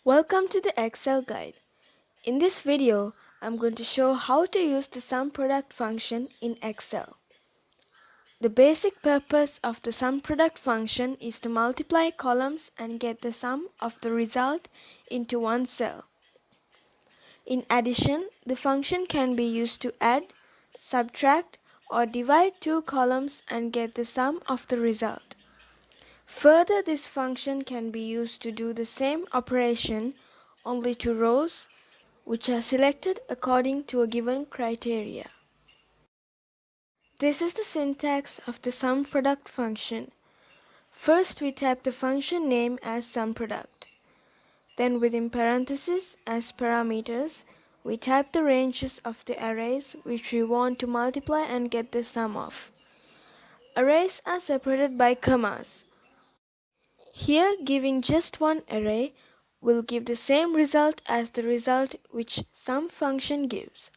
Welcome to the Excel guide. In this video, I'm going to show how to use the SumProduct function in Excel. The basic purpose of the SumProduct function is to multiply columns and get the sum of the result into one cell. In addition, the function can be used to add, subtract, or divide two columns and get the sum of the result. Further, this function can be used to do the same operation only to rows which are selected according to a given criteria. This is the syntax of the SumProduct function. First, we type the function name as SumProduct. Then within parentheses as parameters, we type the ranges of the arrays which we want to multiply and get the sum of. Arrays are separated by commas. Here, giving just one array will give the same result as the result which sum function gives.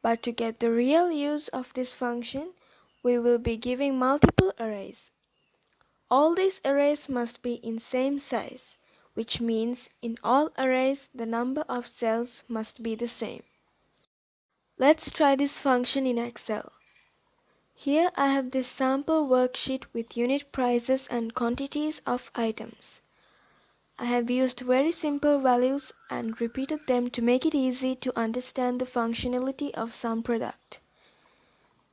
But to get the real use of this function, we will be giving multiple arrays. All these arrays must be in same size, which means in all arrays the number of cells must be the same. Let's try this function in Excel. Here I have this sample worksheet with unit prices and quantities of items. I have used very simple values and repeated them to make it easy to understand the functionality of SumProduct.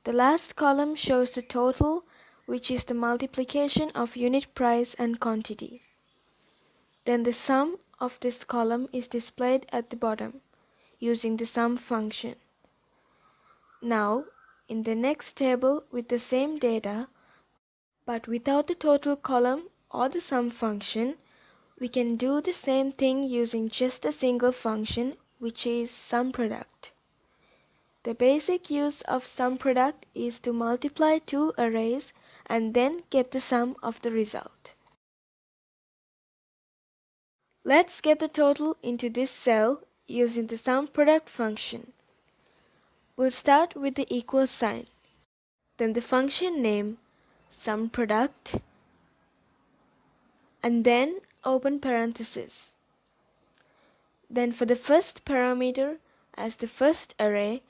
The last column shows the total, which is the multiplication of unit price and quantity. Then the sum of this column is displayed at the bottom using the sum function. Now, in the next table with the same data, but without the total column or the sum function, we can do the same thing using just a single function, which is SumProduct. The basic use of SumProduct is to multiply two arrays and then get the sum of the result. Let's get the total into this cell using the SumProduct function. We'll start with the equal sign, then the function name SumProduct, and then open parenthesis. Then for the first parameter as the first array,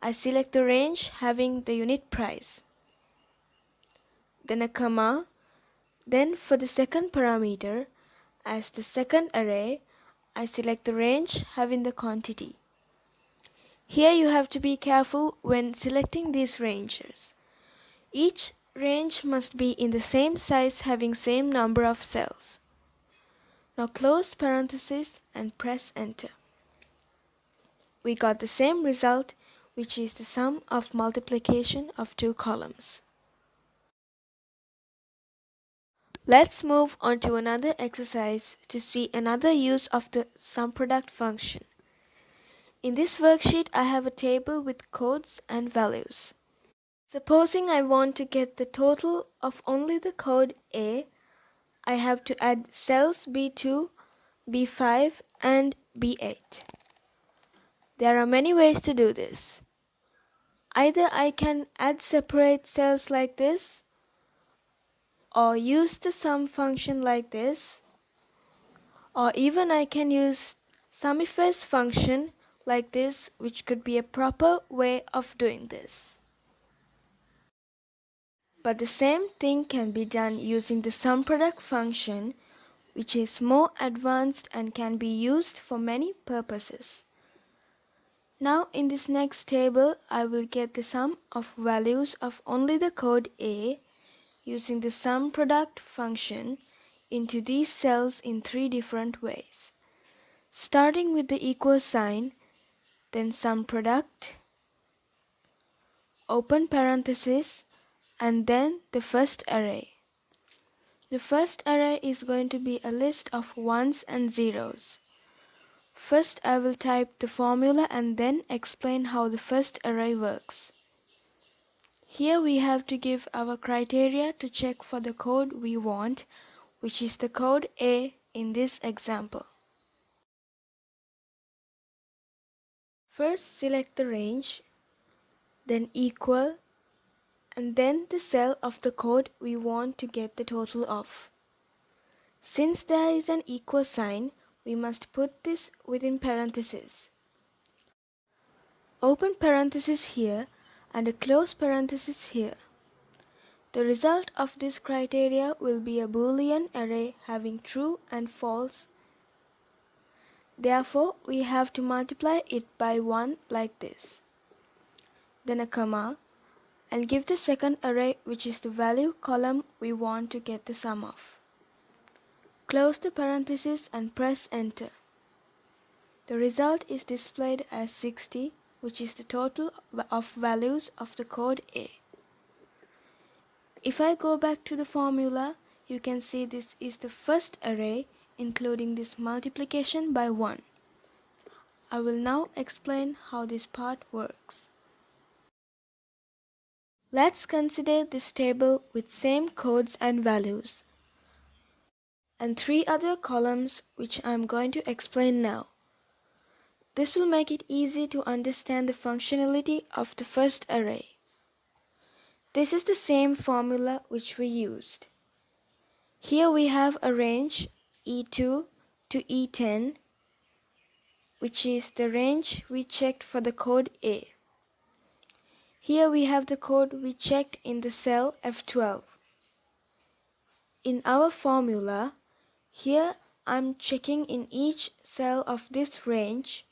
I select the range having the unit price. Then a comma. Then for the second parameter as the second array, I select the range having the quantity. Here you have to be careful when selecting these ranges. Each range must be in the same size having same number of cells. Now close parenthesis and press enter. We got the same result, which is the sum of multiplication of two columns. Let's move on to another exercise to see another use of the SumProduct function. In this worksheet, I have a table with codes and values. Supposing I want to get the total of only the code A, I have to add cells B2, B5 and B8. There are many ways to do this. Either I can add separate cells like this, or use the sum function like this, or even I can use SumIfS function like this, which could be a proper way of doing this. But the same thing can be done using the SumProduct function, which is more advanced and can be used for many purposes. Now in this next table, I will get the sum of values of only the code A using the SumProduct function into these cells in three different ways. Starting with the equal sign, then SumProduct, open parenthesis, and then the first array. The first array is going to be a list of ones and zeros. First I will type the formula and then explain how the first array works. Here we have to give our criteria to check for the code we want, which is the code A in this example. First select the range, then equal, and then the cell of the code we want to get the total of. Since there is an equal sign, we must put this within parentheses. Open parenthesis here and a close parenthesis here. The result of this criteria will be a Boolean array having true and false. Therefore, we have to multiply it by 1 like this. Then a comma, and give the second array, which is the value column we want to get the sum of. Close the parenthesis and press enter. The result is displayed as 60, which is the total of values of the code A. If I go back to the formula, you can see this is the first array, including this multiplication by 1. I will now explain how this part works. Let's consider this table with same codes and values, and 3 other columns which I am going to explain now. This will make it easy to understand the functionality of the first array. This is the same formula which we used. Here we have a range E2 to E10, which is the range we checked for the code A. Here we have the code we checked in the cell F12. In our formula, here I'm checking in each cell of this range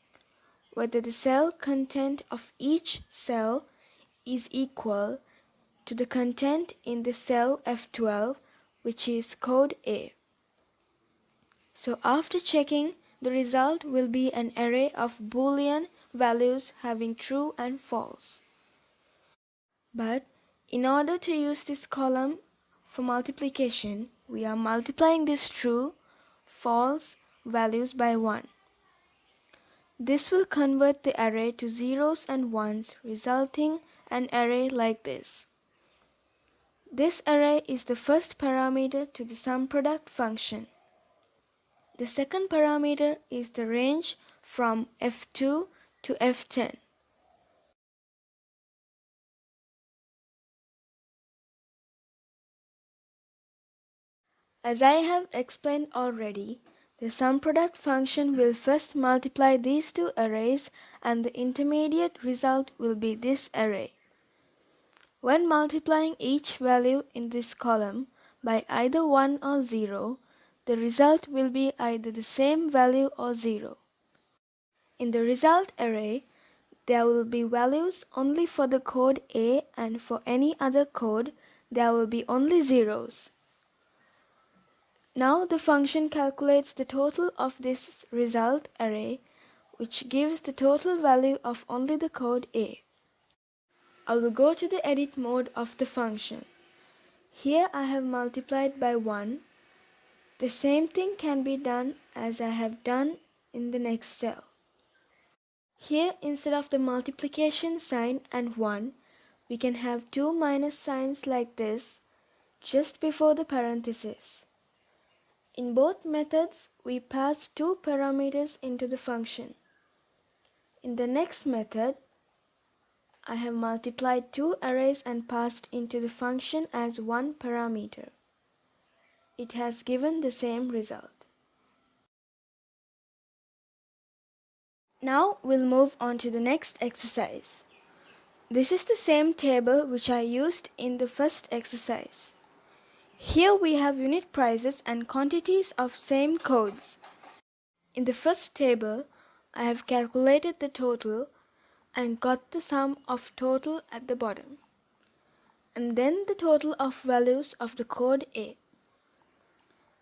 whether the cell content of each cell is equal to the content in the cell F12, which is code A. So after checking, the result will be an array of Boolean values having true and false. But in order to use this column for multiplication, we are multiplying this true, false values by 1. This will convert the array to zeros and ones, resulting an array like this. This array is the first parameter to the SumProduct function. The second parameter is the range from F2 to F10. As I have explained already, the SumProduct function will first multiply these two arrays and the intermediate result will be this array. When multiplying each value in this column by either 1 or 0, the result will be either the same value or 0. In the result array, there will be values only for the code A, and for any other code, there will be only zeros. Now the function calculates the total of this result array, which gives the total value of only the code A. I will go to the edit mode of the function. Here I have multiplied by 1. The same thing can be done as I have done in the next cell. Here, instead of the multiplication sign and 1, we can have 2 minus signs like this just before the parenthesis. In both methods, we pass 2 parameters into the function. In the next method, I have multiplied 2 arrays and passed into the function as 1 parameter. It has given the same result. Now we'll move on to the next exercise. This is the same table which I used in the first exercise. Here we have unit prices and quantities of same codes. In the first table, I have calculated the total and got the sum of total at the bottom, and then the total of values of the code A.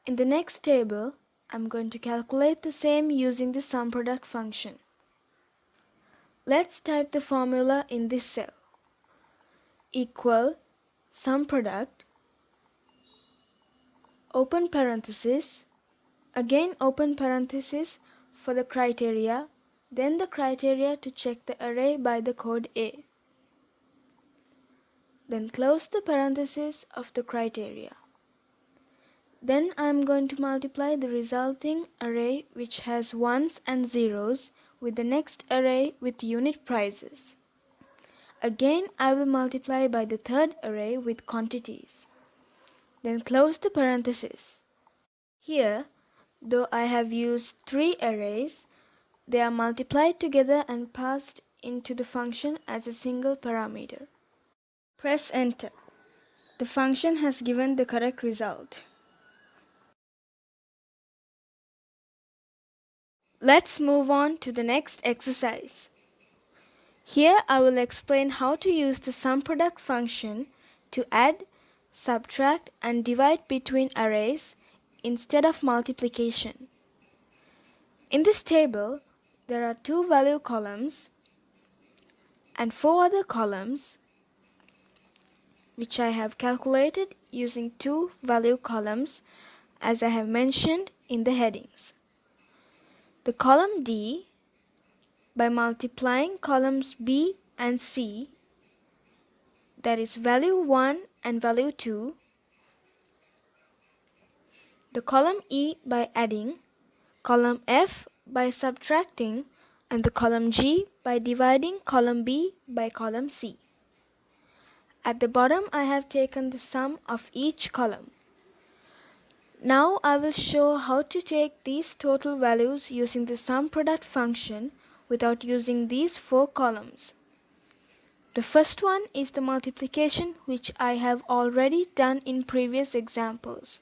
In the next table, I'm going to calculate the same using the SumProduct function. Let's type the formula in this cell. Equal SumProduct, open parenthesis, again open parenthesis for the criteria, then the criteria to check the array by the code A. Then close the parenthesis of the criteria. Then I am going to multiply the resulting array, which has ones and zeros, with the next array with unit prices. Again I will multiply by the third array with quantities. Then close the parenthesis. Here Though I have used 3 arrays, they are multiplied together and passed into the function as a single parameter. Press enter. The function has given the correct result. Let's move on to the next exercise. Here I will explain how to use the SumProduct function to add, subtract and divide between arrays instead of multiplication. In this table, there are 2 value columns and 4 other columns which I have calculated using 2 value columns as I have mentioned in the headings. The column D, by multiplying columns B and C, that is value 1 and value 2, the column E by adding, column F by subtracting, and the column G by dividing column B by column C. At the bottom I have taken the sum of each column. Now I will show how to take these total values using the SumProduct function without using these 4 columns. The first one is the multiplication, which I have already done in previous examples.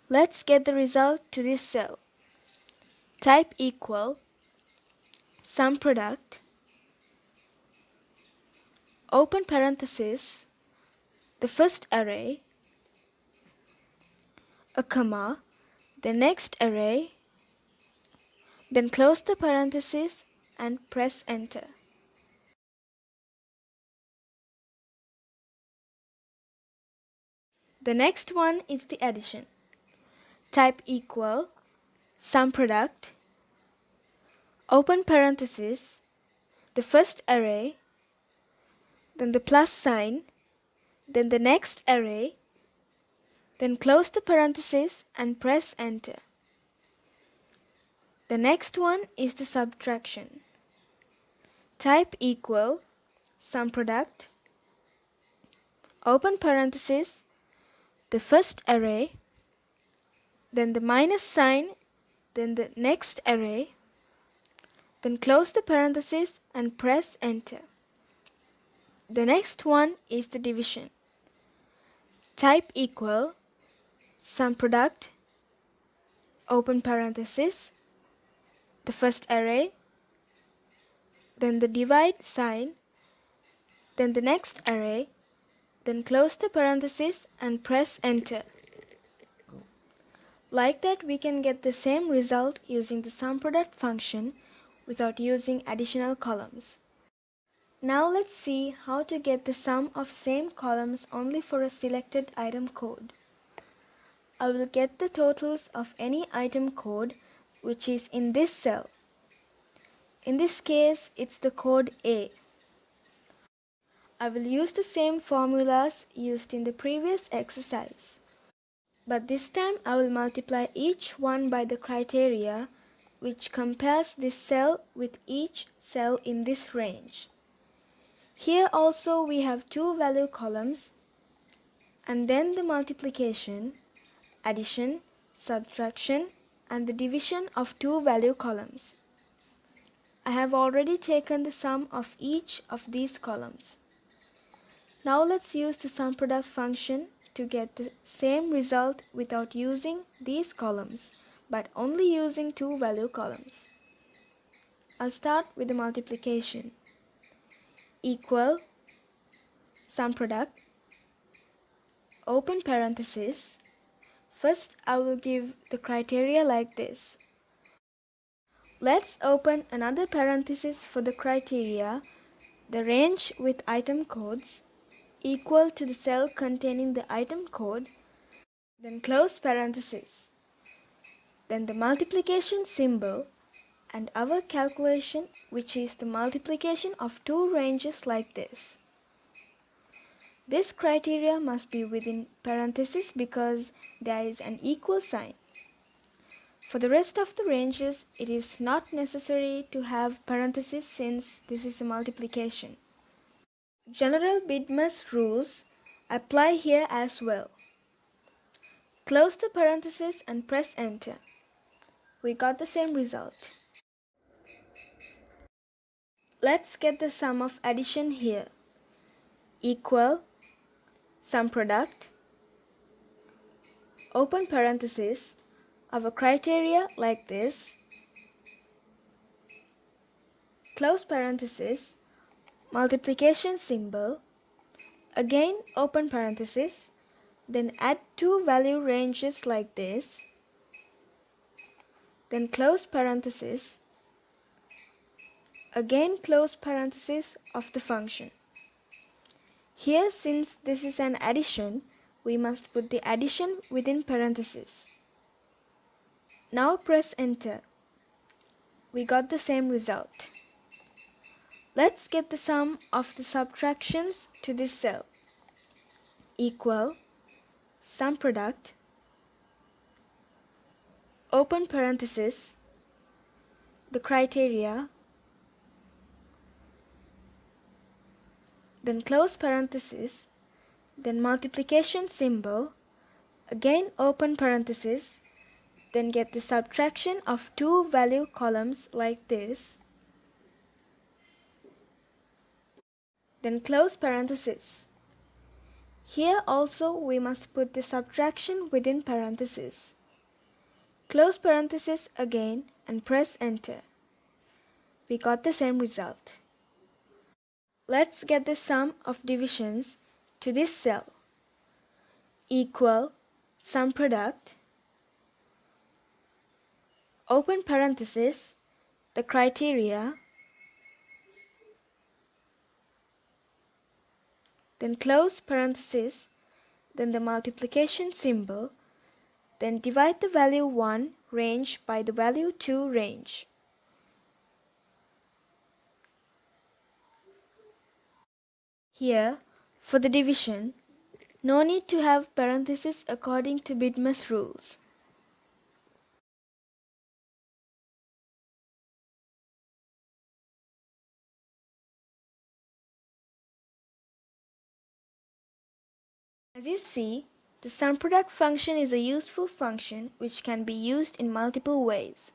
Let's get the result to this cell. Type equal SumProduct, open parenthesis, the first array, a comma, the next array, then close the parenthesis and press enter. The next one is the addition. Type equal SumProduct, open parenthesis, the first array, then the plus sign, then the next array, then close the parenthesis and press enter. The next one is the subtraction. Type equal SumProduct, open parenthesis, the first array, then the minus sign, then the next array, then close the parenthesis and press enter. The next one is the division. Type equal SumProduct, open parenthesis, the first array, then the divide sign, then the next array, then close the parenthesis and press enter. Like that, we can get the same result using the SumProduct function without using additional columns. Now let's see how to get the sum of same columns only for a selected item code. I will get the totals of any item code which is in this cell. In this case, it's the code A. I will use the same formulas used in the previous exercise. But this time I will multiply each one by the criteria which compares this cell with each cell in this range. Here also we have 2 value columns and then the multiplication, addition, subtraction and the division of 2 value columns. I have already taken the sum of each of these columns. Now let's use the SumProduct function to get the same result without using these columns, but only using 2 value columns. I'll start with the multiplication. Equal SumProduct, open parenthesis. First I will give the criteria like this. Let's open another parenthesis for the criteria, the range with item codes equal to the cell containing the item code, then close parenthesis, then the multiplication symbol and our calculation, which is the multiplication of 2 ranges like this. This criteria must be within parentheses because there is an equal sign. For the rest of the ranges, it is not necessary to have parentheses since this is a multiplication. General BIDMAS rules apply here as well. Close the parenthesis and press enter. we got the same result. Let's get the sum of addition here. Equal SumProduct, open parenthesis, our criteria like this, close parenthesis, multiplication symbol, again open parenthesis, then add two value ranges like this, then close parenthesis, again close parenthesis of the function. Here, since this is an addition, we must put the addition within parentheses. Now press enter. We got the same result. Let's get the sum of the subtractions to this cell. Equal SumProduct, open parenthesis, the criteria, then close parenthesis, then multiplication symbol, again open parenthesis, then get the subtraction of two value columns like this, then close parenthesis. Here also we must put the subtraction within parentheses. Close parenthesis again and press enter. We got the same result. Let's get the sum of divisions to this cell. Equal SumProduct, open parenthesis, the criteria, then close parenthesis, then the multiplication symbol, then divide the value 1 range by the value 2 range. Here, for the division, no need to have parentheses according to Bidmas rules. As you see, the SumProduct function is a useful function which can be used in multiple ways.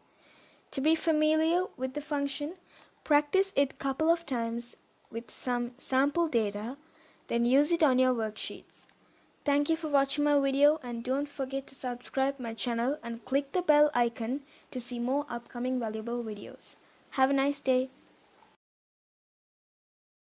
To be familiar with the function, practice it couple of times with some sample data, then use it on your worksheets. Thank you for watching my video and don't forget to subscribe my channel and click the bell icon to see more upcoming valuable videos. Have a nice day.